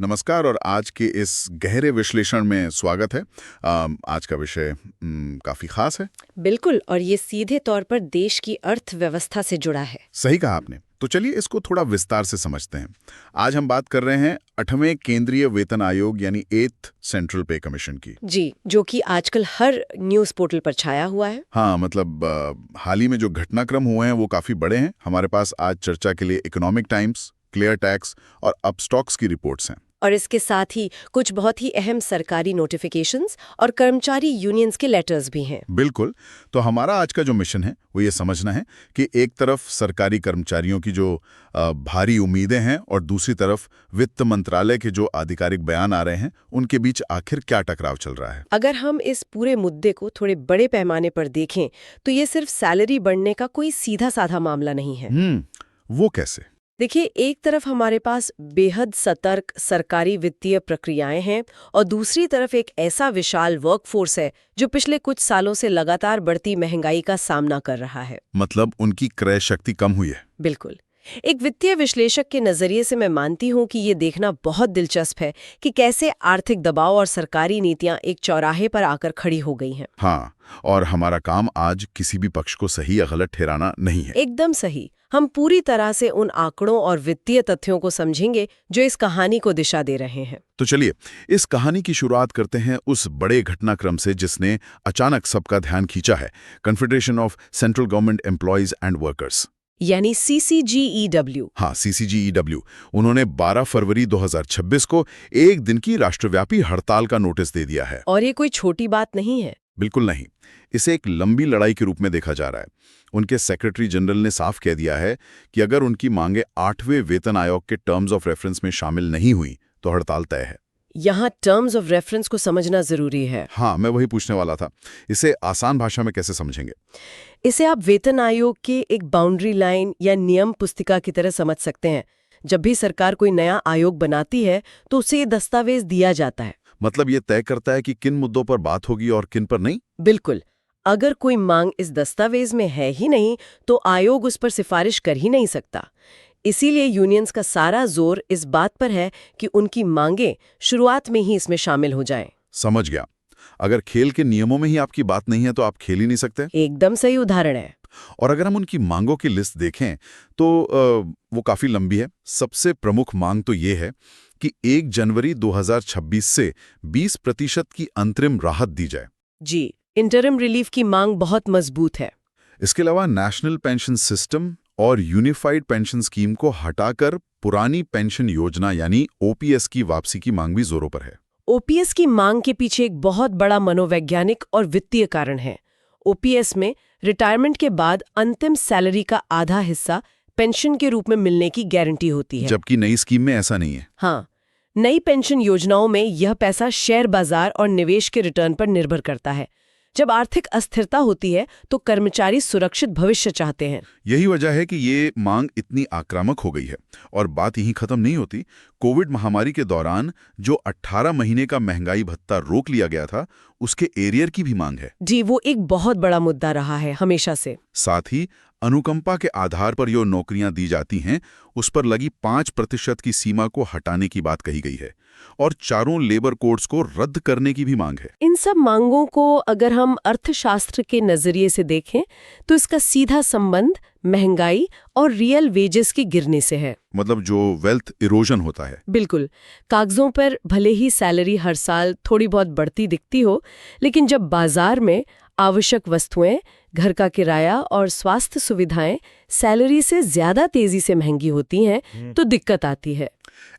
नमस्कार और आज के इस गहरे विश्लेषण में स्वागत है। आज का विषय काफी खास है। बिल्कुल, और ये सीधे तौर पर देश की अर्थव्यवस्था से जुड़ा है। सही कहा आपने। तो चलिए इसको थोड़ा विस्तार से समझते हैं। आज हम बात कर रहे हैं 8वें केंद्रीय वेतन आयोग यानी 8th सेंट्रल पे कमीशन की। जी, जो कि आजकल हर न्यूज़ पोर्टल पर छाया हुआ है। हाँ, मतलब हाल ही में जो घटनाक्रम हुए हैं वो काफी बड़े हैं। हमारे पास आज चर्चा के लिए इकोनॉमिक टाइम्स, क्लियर टैक्स और अपस्टॉक्स की रिपोर्ट्स हैं। और इसके साथ ही कुछ बहुत ही अहम सरकारी नोटिफिकेशंस और कर्मचारी यूनियंस के लेटर्स भी हैं। बिल्कुल। तो हमारा आज का जो मिशन है वो ये समझना है कि एक तरफ सरकारी कर्मचारियों की जो भारी उम्मीदें हैं और दूसरी तरफ वित्त मंत्रालय के जो आधिकारिक बयान आ रहे हैं उनके बीच आखिर क्या टकराव चल रहा है। अगर हम इस पूरे मुद्दे को थोड़े बड़े पैमाने पर देखें तो ये सिर्फ सैलरी बढ़ने का कोई सीधा साधा मामला नहीं है। वो कैसे? देखिए, एक तरफ हमारे पास बेहद सतर्क सरकारी वित्तीय प्रक्रियाएं हैं और दूसरी तरफ एक ऐसा विशाल वर्कफोर्स है जो पिछले कुछ सालों से लगातार बढ़ती महंगाई का सामना कर रहा है। मतलब उनकी क्रय शक्ति कम हुई है। बिल्कुल। एक वित्तीय विश्लेषक के नजरिए से मैं मानती हूँ कि ये देखना बहुत दिलचस्प है कि कैसे आर्थिक दबाव और सरकारी नीतियां एक चौराहे पर आकर खड़ी हो गई हैं। हाँ, और हमारा काम आज किसी भी पक्ष को सही या गलत ठहराना नहीं है। एकदम सही। हम पूरी तरह से उन आंकड़ों और वित्तीय तथ्यों को समझेंगे जो इस कहानी को दिशा दे रहे हैं। तो चलिए इस कहानी की शुरुआत करते हैं उस बड़े घटनाक्रम से जिसने अचानक सबका ध्यान खींचा है। Confederation of central government employees and workers, यानी CCGEW। हाँ, CCGEW। उन्होंने 12 फरवरी 2026 को एक दिन की राष्ट्रव्यापी हड़ताल का नोटिस दे दिया है। और ये कोई छोटी बात नहीं है। बिल्कुल नहीं। इसे एक लंबी लड़ाई के रूप में देखा जा रहा है। उनके सेक्रेटरी जनरल ने साफ कह दिया है कि अगर उनकी मांगे 8वें वेतन आयोग के टर्म्स ऑफ रेफरेंस में शामिल नहीं हुई तो हड़ताल तय है। यहाँ टर्म्स ऑफ रेफरेंस को समझना जरूरी है। हाँ, मैं वही पूछने वाला था। इसे आसान भाषा में कैसे समझेंगे? इसे आप वेतन आयोग के एक बाउंड्री लाइन या नियम पुस्तिका की तरह समझ सकते हैं। जब भी सरकार कोई नया आयोग बनाती है तो उसे ये दस्तावेज दिया जाता है। मतलब ये तय करता है कि किन मुद्दों पर बात होगी और किन पर नहीं? बिल्कुल। अगर कोई मांग इस दस्तावेज में है ही नहीं तो आयोग उस पर सिफारिश कर ही नहीं सकता। इसीलिए यूनियंस का सारा जोर इस बात पर है कि उनकी मांगें शुरुआत में ही इसमें शामिल हो जाएं। समझ गया। अगर खेल के नियमों में ही आपकी बात नहीं है तो आप खेल ही नहीं सकते। एकदम सही उदाहरण है। और अगर हम उनकी मांगों की लिस्ट देखें तो वो काफी लंबी है। सबसे प्रमुख मांग तो ये है कि 1 जनवरी 2026 से 20% की अंतरिम राहत दी जाए। जी, इंटरिम रिलीफ की मांग बहुत मजबूत है। इसके अलावा नेशनल पेंशन सिस्टम और यूनिफाइड पेंशन स्कीम को हटाकर पुरानी पेंशन योजना यानी OPS की वापसी की मांग भी जोरों पर है। OPS की मांग के पीछे एक बहुत बड़ा मनोवैज्ञानिक और वित्तीय कारण है। OPS में रिटायरमेंट के बाद अंतिम सैलरी का आधा हिस्सा पेंशन के रूप में मिलने की गारंटी होती है, जबकि नई स्कीम में ऐसा नहीं है। हाँ, नई पेंशन योजनाओं में यह पैसा शेयर बाजार और निवेश के रिटर्न पर निर्भर करता है। जब आर्थिक अस्थिरता होती है तो कर्मचारी सुरक्षित भविष्य चाहते हैं। यही वजह है कि ये मांग इतनी आक्रामक हो गई है। और बात यहीं खत्म नहीं होती। कोविड महामारी के दौरान जो 18 महीने का महंगाई भत्ता रोक लिया गया था उसके एरियर की भी मांग है। जी, वो एक बहुत बड़ा मुद्दा रहा है हमेशा से। साथ ही अनुकंपा के आधार पर जो नौकरियां दी जाती हैं उस पर लगी 5% की सीमा को हटाने की बात कही गई है और चारों लेबर कोड्स को रद्द करने की भी मांग है। इन सब मांगों को अगर हम अर्थशास्त्र के नजरिए से देखें तो इसका सीधा संबंध महंगाई और रियल वेजेस के गिरने से है। मतलब जो वेल्थ इरोजन होता है। बिल्कुल। कागजों पर भले ही सैलरी हर साल थोड़ी बहुत बढ़ती दिखती हो, लेकिन जब बाजार में आवश्यक वस्तुएं, घर का किराया और स्वास्थ्य सुविधाएं सैलरी से ज्यादा तेजी से महंगी होती हैं तो दिक्कत आती है।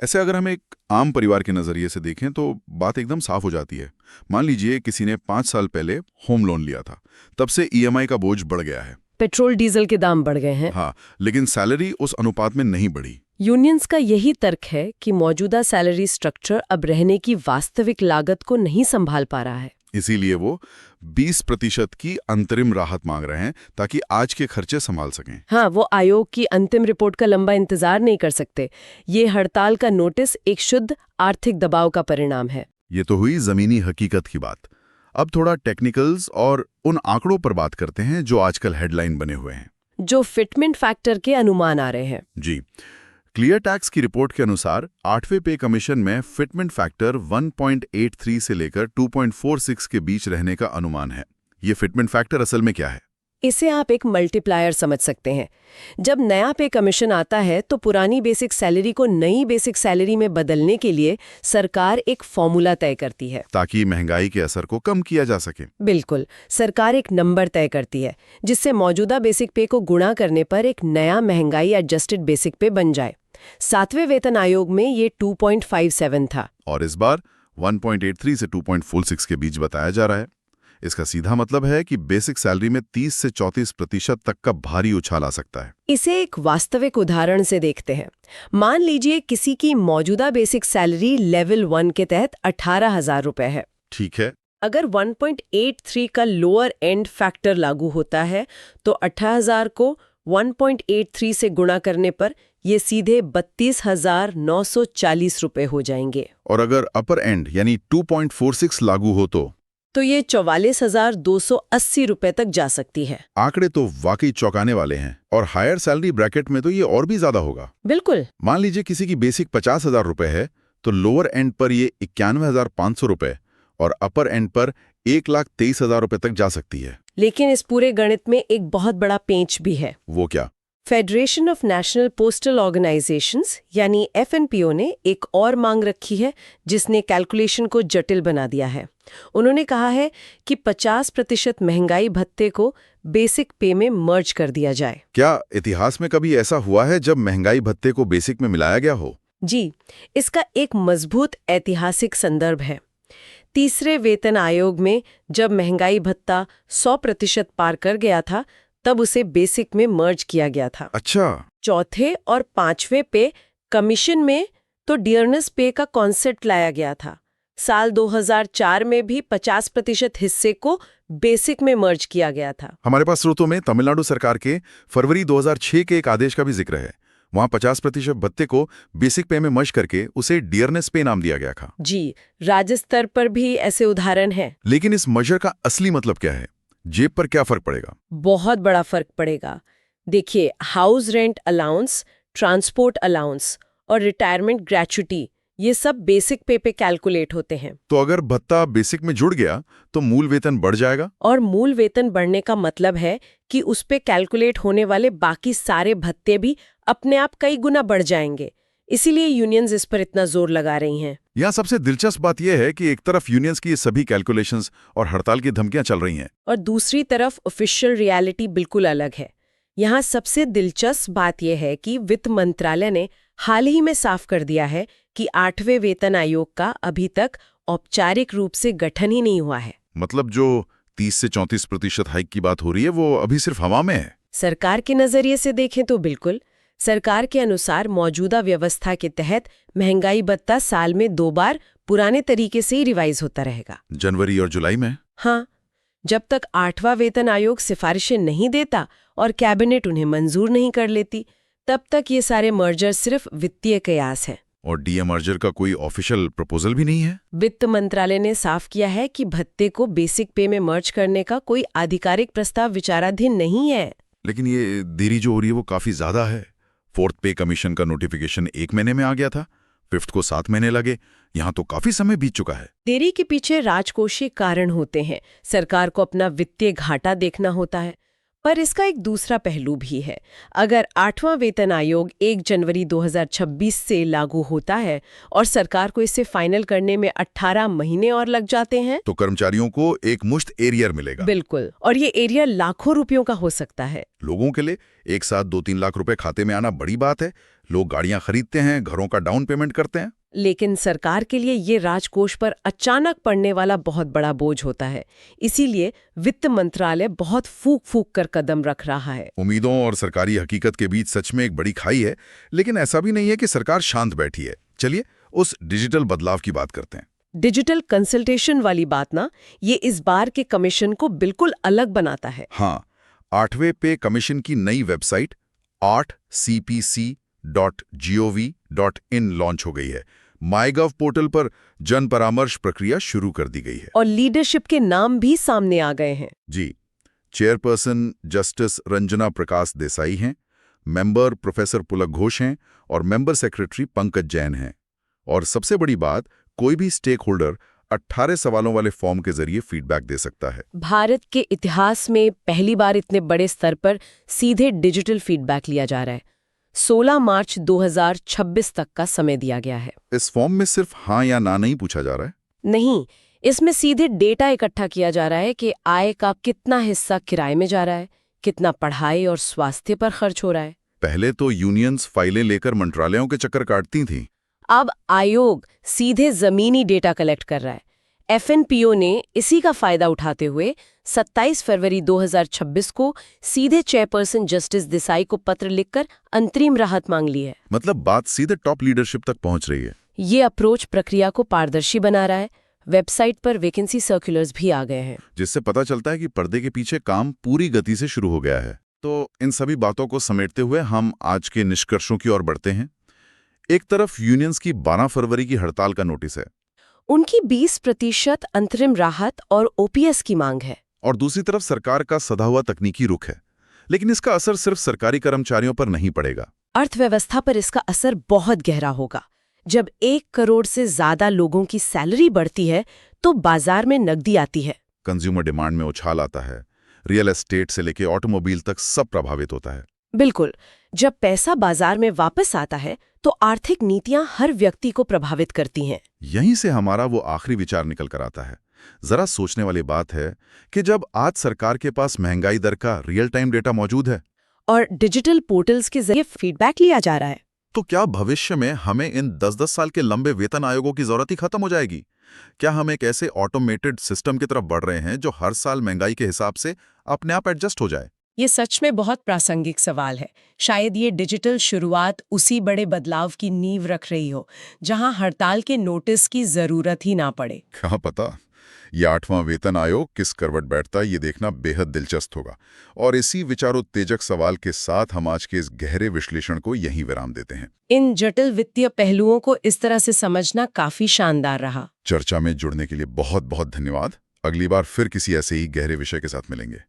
ऐसे अगर हम एक आम परिवार के नजरिए से देखें तो बात एकदम साफ हो जाती है। मान लीजिए किसी ने 5 साल पहले होम लोन लिया था, तब से EMI का बोझ बढ़ गया है। पेट्रोल डीजल के दाम बढ़ गए हैं। हाँ, लेकिन सैलरी उस अनुपात में नहीं बढ़ी। यूनियंस का यही तर्क है कि मौजूदा सैलरी स्ट्रक्चर अब रहने की वास्तविक लागत को नहीं संभाल पा रहा है। इसीलिए वो 20% की अंतरिम राहत मांग रहे हैं ताकि आज के खर्चे संभाल सकें। हाँ, वो आयोग की अंतिम रिपोर्ट का लंबा इंतजार नहीं कर सकते। ये हड़ताल का नोटिस एक शुद्ध आर्थिक दबाव का परिणाम है। ये तो हुई जमीनी हकीकत की बात। अब थोड़ा टेक्निकल्स और उन आंकड़ों पर बात करते हैं जो आजकल हेडलाइन बने हुए हैं, जो फिटमेंट फैक्टर के अनुमान आ रहे हैं। जी। क्लियर टैक्स की रिपोर्ट के अनुसार 8वें पे कमीशन में फिटमेंट फैक्टर 1.83 से लेकर 2.46 के बीच रहने का अनुमान है। ये फिटमेंट फैक्टर असल में क्या है? इसे आप एक मल्टीप्लायर समझ सकते हैं। जब नया पे कमीशन आता है तो पुरानी बेसिक सैलरी को नई बेसिक सैलरी में बदलने के लिए सरकार एक फॉर्मूला तय करती है, ताकि महंगाई के असर को कम किया जा सके। बिल्कुल, सरकार एक नंबर तय करती है जिससे मौजूदा बेसिक पे को गुणा करने पर एक नया महंगाई एडजस्टेड बेसिक पे बन जाए। 7वें वेतन आयोग में ये 2.57 था और इस बार 1.83 से 2.46 के बीच बताया जा रहा है। इसका सीधा मतलब है कि बेसिक सैलरी में 30 से 34% तक का भारी उछाल आ सकता है। इसे एक वास्तविक उदाहरण से देखते हैं। मान लीजिए किसी की मौजूदा बेसिक सैलरी लेवल 1 के तहत 18,000 रुपए है। ठीक है। अगर 1.83 का लोअर एंड फैक्टर लागू होता है तो 18,000 को 1.83 से गुणा करने पर ये सीधे 32,940 रुपए हो जाएंगे। और अगर अपर एंड यानी 2.46 लागू हो तो ये 44,280 रुपए तक जा सकती है। आंकड़े तो वाकई चौंकाने वाले हैं। और हायर सैलरी ब्रैकेट में तो ये और भी ज्यादा होगा। बिल्कुल। मान लीजिए किसी की बेसिक 50,000 रुपए है तो लोअर एंड पर ये 91,500 रुपए और अपर एंड पर 1,23,000 रुपए तक जा सकती है। लेकिन इस पूरे गणित में एक बहुत बड़ा पेंच भी है। वो क्या? Federation of national postal organisations यानी FNPO ने एक और मांग रखी है जिसने कैलकुलेशन को जटिल बना दिया है। उन्होंने कहा है कि 50% महंगाई भत्ते को बेसिक पे में मर्ज कर दिया जाए। क्या इतिहास में कभी ऐसा हुआ है जब महंगाई भत्ते को बेसिक में मिलाया गया हो? जी, इसका एक मजबूत ऐतिहासिक संदर्भ है। तीसरे वेतन आयोग में जब महंगाई भत्ता 100% पार कर गया था तब उसे बेसिक में मर्ज किया गया था। अच्छा। चौथे और 5वें पे कमीशन में तो डियरनेस पे का कॉन्सेप्ट लाया गया था। साल 2004 में भी 50% हिस्से को बेसिक में मर्ज किया गया था। हमारे पास स्रोतों में तमिलनाडु सरकार के फरवरी 2006 के एक आदेश का भी जिक्र है। वहां 50% भत्ते को बेसिक पे में मर्ज करके उसे डियरनेस पे नाम दिया गया था। जी, राज्य स्तर पर भी ऐसे उदाहरण हैं। लेकिन इस मर्जर का असली मतलब क्या है? जेब पर क्या फर्क पड़ेगा? बहुत बड़ा फर्क पड़ेगा। देखिए, house rent allowance, transport allowance और रिटायरमेंट ग्रेच्युटी ये सब बेसिक पे कैलकुलेट होते हैं। तो अगर भत्ता बेसिक में जुड़ गया तो मूल वेतन बढ़ जाएगा? और मूल वेतन बढ़ने का मतलब है कि उस पे कैलकुलेट होने वाले बाकी सारे भत्ते भी अपने आप कई गुना बढ़ जाएंगे। इसीलिए यूनियंस इस पर इतना जोर लगा रही हैं। यहाँ सबसे दिलचस्प बात यह है कि एक तरफ यूनियंस की ये सभी कैलकुलेशंस और हड़ताल की धमकियां चल रही हैं और दूसरी तरफ ऑफिशियल रियलिटी बिल्कुल अलग है। यहाँ सबसे दिलचस्प बात यह है कि वित्त मंत्रालय ने हाल ही में साफ कर दिया है कि 8वें वेतन आयोग का अभी तक औपचारिक रूप से गठन ही नहीं हुआ है। मतलब जो 30 से 34% हाइक की बात हो रही है वो अभी सिर्फ हवा में है। सरकार के नजरिए से देखें तो बिल्कुल। सरकार के अनुसार मौजूदा व्यवस्था के तहत महंगाई भत्ता साल में 2 बार पुराने तरीके से ही रिवाइज होता रहेगा, जनवरी और जुलाई में। हाँ, जब तक 8वां वेतन आयोग सिफारिशें नहीं देता और कैबिनेट उन्हें मंजूर नहीं कर लेती तब तक ये सारे मर्जर सिर्फ वित्तीय कयास है। और डीए मर्जर का कोई ऑफिशियल प्रपोजल भी नहीं है। वित्त मंत्रालय ने साफ किया है कि भत्ते को बेसिक पे में मर्ज करने का कोई आधिकारिक प्रस्ताव विचाराधीन नहीं है। लेकिन ये देरी जो हो रही है वो काफी ज्यादा है। 4th पे कमीशन का नोटिफिकेशन 1 महीने में आ गया था, 5th को 7 महीने लगे। यहाँ तो काफी समय बीत चुका है। देरी के पीछे राजकोषीय कारण होते हैं। सरकार को अपना वित्तीय घाटा देखना होता है। पर इसका एक दूसरा पहलू भी है। अगर 8वां वेतन आयोग 1 जनवरी 2026 से लागू होता है और सरकार को इसे फाइनल करने में 18 महीने और लग जाते हैं तो कर्मचारियों को एक मुश्त एरियर मिलेगा। बिल्कुल, और ये एरियर लाखों रुपयों का हो सकता है। लोगों के लिए एक साथ 2-3 लाख रुपए खाते में आना बड़ी बात है। लोग गाड़ियां खरीदते हैं, घरों का डाउन पेमेंट करते हैं। लेकिन सरकार के लिए ये राजकोष पर अचानक पड़ने वाला बहुत बड़ा बोझ होता है। इसीलिए वित्त मंत्रालय बहुत फूक कर कदम रख रहा है। उम्मीदों और सरकारी हकीकत के बीच सच में एक बड़ी खाई है। लेकिन ऐसा भी नहीं है कि सरकार शांत बैठी है। चलिए उस डिजिटल बदलाव की बात करते हैं। डिजिटल कंसल्टेशन वाली बात ना, ये इस बार के कमीशन को बिल्कुल अलग बनाता है। हाँ, 8वें पे कमीशन की नई वेबसाइट 8cpc.gov.in लॉन्च हो गई है। माईगव पोर्टल पर जन परामर्श प्रक्रिया शुरू कर दी गई है और लीडरशिप के नाम भी सामने आ गए हैं। जी, चेयरपर्सन जस्टिस रंजना प्रकाश देसाई हैं, मेंबर प्रोफेसर पुलक घोष हैं और मेंबर सेक्रेटरी पंकज जैन हैं। और सबसे बड़ी बात, कोई भी स्टेक होल्डर 18 सवालों वाले फॉर्म के जरिए फीडबैक दे सकता है। भारत के इतिहास में पहली बार इतने बड़े स्तर पर सीधे डिजिटल फीडबैक लिया जा रहा है। 16 मार्च 2026 तक का समय दिया गया है। इस फॉर्म में सिर्फ हाँ या ना नहीं पूछा जा रहा है। नहीं, इसमें सीधे डेटा इकट्ठा किया जा रहा है कि आय का कितना हिस्सा किराए में जा रहा है, कितना पढ़ाई और स्वास्थ्य पर खर्च हो रहा है। पहले तो यूनियंस फाइलें लेकर मंत्रालयों के चक्कर काटती थीं। अब आयोग सीधे जमीनी डेटा कलेक्ट कर रहा है। एफएनपीओ ने इसी का फायदा उठाते हुए 27 फरवरी 2026 को सीधे चेयरपर्सन जस्टिस देसाई को पत्र लिखकर अंतरिम राहत मांग ली है। मतलब बात सीधे टॉप लीडरशिप तक पहुंच रही है। ये अप्रोच प्रक्रिया को पारदर्शी बना रहा है। वेबसाइट पर वैकेंसी सर्कुलर्स भी आ गए हैं, जिससे पता चलता है कि पर्दे के पीछे काम पूरी गति से शुरू हो गया है। तो इन सभी बातों को समेटते हुए हम आज के निष्कर्षों की ओर बढ़ते हैं। एक तरफ यूनियंस की 12 फरवरी की हड़ताल का नोटिस है, उनकी 20% अंतरिम राहत और ओपीएस की मांग है, और दूसरी तरफ सरकार का सधा हुआ तकनीकी रुख है। लेकिन इसका असर सिर्फ सरकारी कर्मचारियों पर नहीं पड़ेगा। अर्थव्यवस्था पर इसका असर बहुत गहरा होगा। जब 1 करोड़ से ज्यादा लोगों की सैलरी बढ़ती है तो बाजार में नकदी आती है, कंज्यूमर डिमांड में उछाल आता है, रियल एस्टेट से लेकर ऑटोमोबाइल तक सब प्रभावित होता है। बिल्कुल। जब पैसा बाजार में वापस आता है तो आर्थिक नीतियां हर व्यक्ति को प्रभावित करती हैं। यहीं से हमारा वो आखिरी विचार निकल कर आता है। जरा सोचने वाली बात है कि जब आज सरकार के पास महंगाई दर का रियल टाइम डेटा मौजूद है और डिजिटल पोर्टल्स के जरिए फीडबैक लिया जा रहा है, तो क्या भविष्य में हमें इन 10-10 साल के लंबे वेतन आयोगों की जरूरत ही खत्म हो जाएगी? क्या हम एक ऐसे ऑटोमेटेड सिस्टम की तरफ बढ़ रहे हैं जो हर साल महंगाई के हिसाब से अपने आप एडजस्ट हो जाए? ये सच में बहुत प्रासंगिक सवाल है। शायद ये डिजिटल शुरुआत उसी बड़े बदलाव की नींव रख रही हो जहां हड़ताल के नोटिस की जरूरत ही ना पड़े। क्या पता, ये 8वां वेतन आयोग किस करवट बैठता है, ये देखना बेहद दिलचस्प होगा। और इसी विचारोत्तेजक सवाल के साथ हम आज के इस गहरे विश्लेषण को यहीं विराम देते हैं। इन जटिल वित्तीय पहलुओं को इस तरह से समझना काफी शानदार रहा। चर्चा में जुड़ने के लिए बहुत बहुत धन्यवाद। अगली बार फिर किसी ऐसे ही गहरे विषय के साथ मिलेंगे।